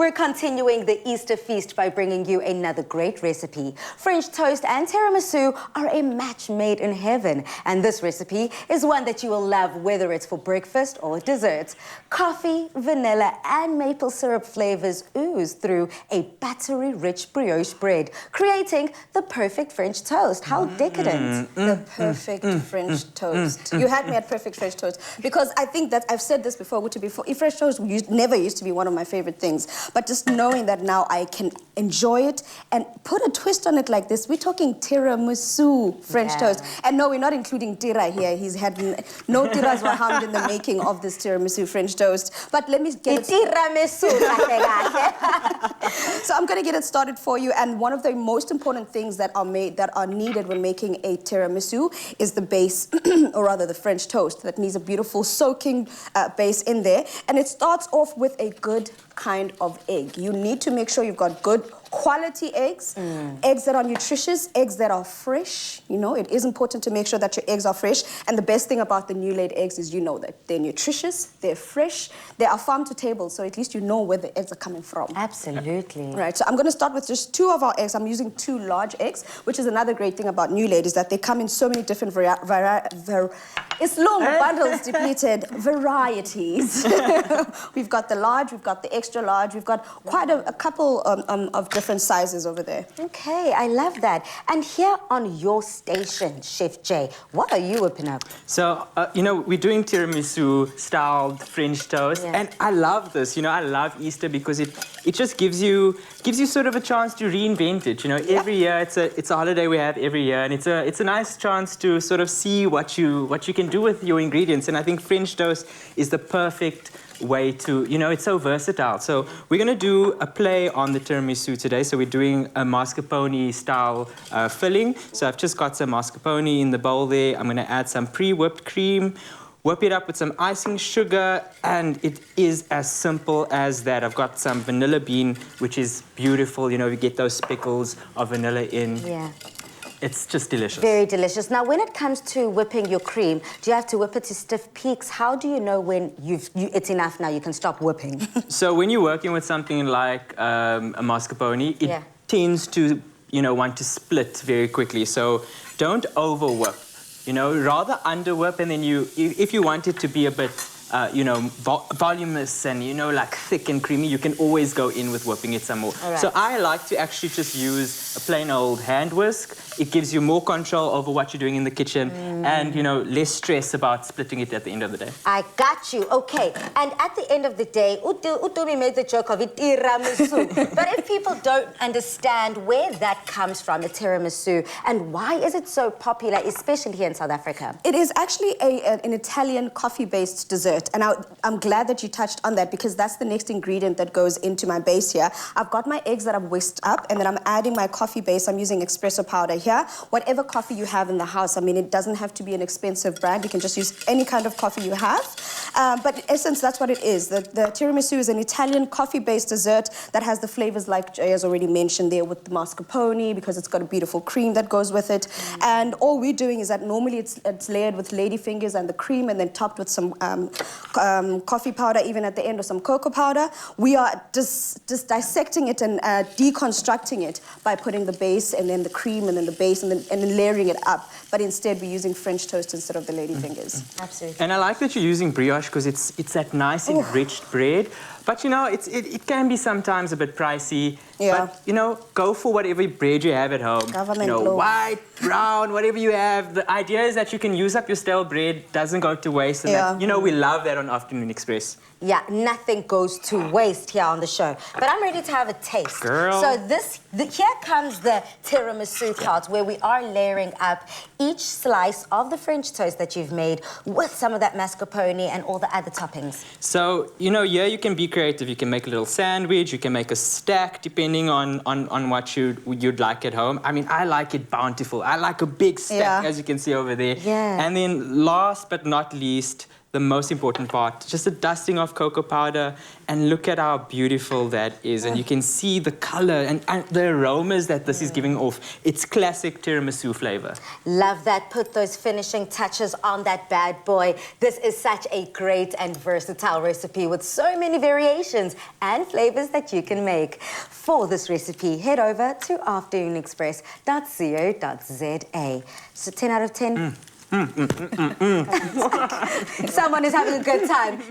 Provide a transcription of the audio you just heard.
We're continuing the Easter feast by bringing you another great recipe. French toast and tiramisu are a match made in heaven. And this recipe is one that you will love whether it's for breakfast or dessert. Coffee, vanilla and maple syrup flavors ooze through a battery-rich brioche bread, creating the perfect French toast. How decadent. The perfect French toast. You had me at perfect French toast because I think that I've said this before, French toast never used to be one of my favorite things, but just knowing that now I can enjoy it and put a twist on it like this. We're talking tiramisu French toast. And no, we're not including tira here. He's had no tiras were harmed in the making of this tiramisu French toast. But let me get it. Tiramisu. So I'm going to get it started for you. And one of the most important things that are needed when making a tiramisu is the base, or rather the French toast. That needs a beautiful soaking base in there. And it starts off with a good kind of egg. You need to make sure you've got good quality eggs, eggs that are nutritious, eggs that are fresh. You know, it is important to make sure that your eggs are fresh. And the best thing about the NULAID eggs is you know that they're nutritious, they're fresh, they are farm to table, so at least you know where the eggs are coming from. Absolutely. Right, so I'm going to start with just 2 of our eggs. I'm using 2 large eggs, which is another great thing about NULAID is that they come in so many different it's long bundles depleted varieties. We've got the large, we've got the extra large, we've got quite a couple of different sizes over there. Okay, I love that. And here on your station, Chef Jay, what are you whipping up? So, you know, we're doing tiramisu-styled French toast, and I love this. You know, I love Easter because it just gives you sort of a chance to reinvent it. You know, every year it's a holiday we have every year, and it's a nice chance to sort of see what you can do with your ingredients. And I think French toast is the perfect way to, you know, it's so versatile. So we're going to do a play on the tiramisu today. So we're doing a mascarpone style filling. So I've just got some mascarpone in the bowl there. I'm going to add some pre-whipped cream, whip it up with some icing sugar, and it is as simple as that. I've got some vanilla bean, which is beautiful. You know, you get those speckles of vanilla in. Yeah. It's just delicious. Very delicious. Now, when it comes to whipping your cream, do you have to whip it to stiff peaks? How do you know when it's enough now, you can stop whipping? So when you're working with something like a mascarpone, it tends to, you know, want to split very quickly. So don't over whip. You know, rather under whip, and then if you want it to be a bit, you know, voluminous and, you know, like thick and creamy, you can always go in with whipping it some more. Right. So I like to actually just use a plain old hand whisk. It gives you more control over what you're doing in the kitchen and, you know, less stress about splitting it at the end of the day. I got you. Okay. And at the end of the day, Utumi made the joke of it, tiramisu. But if people don't understand where that comes from, a tiramisu, and why is it so popular, especially here in South Africa? It is actually an Italian coffee-based dessert. And I'm glad that you touched on that because that's the next ingredient that goes into my base here. I've got my eggs that I've whisked up, and then I'm adding my coffee base. I'm using espresso powder here. Whatever coffee you have in the house, I mean, it doesn't have to be an expensive brand. You can just use any kind of coffee you have. But in essence, that's what it is. The tiramisu is an Italian coffee-based dessert that has the flavors like Jay has already mentioned there with the mascarpone because it's got a beautiful cream that goes with it. And all we're doing is that normally it's layered with ladyfingers and the cream and then topped with some coffee powder, even at the end, or some cocoa powder. We are just dissecting it and deconstructing it by putting the base and then the cream and then the base and then layering it up. But instead, we're using French toast instead of the ladyfingers. Absolutely. And I like that you're using brioche because it's that nice enriched bread. But, you know, it can be sometimes a bit pricey. Yeah. But, you know, go for whatever bread you have at home. Government you know, loaf. white, brown, whatever you have. The idea is that you can use up your stale bread, doesn't go to waste. And that, you know, we love that on Afternoon Express. Yeah, nothing goes to waste here on the show. But I'm ready to have a taste. Girl. So here comes the tiramisu part where we are layering up each slice of the French toast that you've made with some of that mascarpone and all the other toppings. So, you know, yeah, you can be creative. You can make a little sandwich. You can make a stack depending on what you'd like at home. I mean, I like it bountiful. I like a big stack, as you can see over there. Yeah. And then last but not least, the most important part, just a dusting of cocoa powder, and look at how beautiful that is. And you can see the color and the aromas that this is giving off. It's classic tiramisu flavor. Love that. Put those finishing touches on that bad boy. This is such a great and versatile recipe with so many variations and flavors that you can make. For this recipe, head over to afternoonexpress.co.za. So 10 out of 10. Someone is having a good time.